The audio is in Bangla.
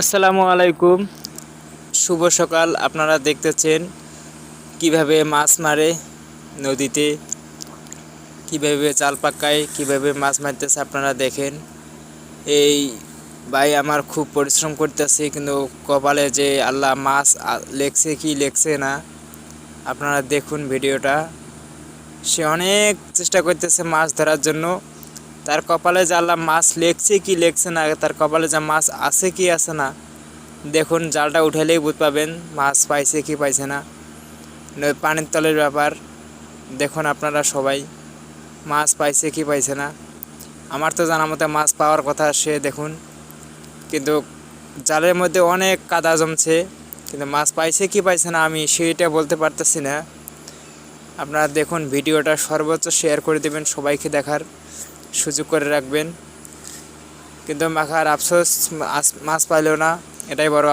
আসসালামু আলাইকুম। শুভ সকাল। আপনারা দেখতেছেন কিভাবে মাছ মারে নদীতে, কিভাবে জাল পাকায়, কিভাবে মাছ মারতেছে আপনারা দেখেন। এই ভাই আমার খুব পরিশ্রম করতেছে, কিন্তু কপালে যে আল্লাহ মাছ লেখছে কি লেখছে না আপনারা দেখুন ভিডিওটা। সে অনেক চেষ্টা করতেছে মাছ ধরার জন্য, তার কপালে যে আল্লাহ মাছ লেখছে কি লেখছে না, তার কপালে যে মাছ আছে কি আছে না দেখুন। জালটা উঠালেই বুঝ পাবেন মাছ পাইছে কি পাইছে না। পানির তলের ব্যাপার, দেখুন আপনারা সবাই মাছ পাইছে কি পাইছে না। আমার তো জানা মতে মাছ পাওয়ার কথা, সে দেখুন, কিন্তু জালের মধ্যে অনেক কাদা জমছে, কিন্তু মাছ পাইছে কি পাইছে না আমি সেইটা বলতে পারতেছি না। আপনারা দেখুন ভিডিওটা সর্বোচ্চ শেয়ার করে দেবেন, সবাইকে দেখার সুযোগ করে রাখবেন। কিন্তু মাখার আফসোস, মাছ পাইলেও না, এটাই বড়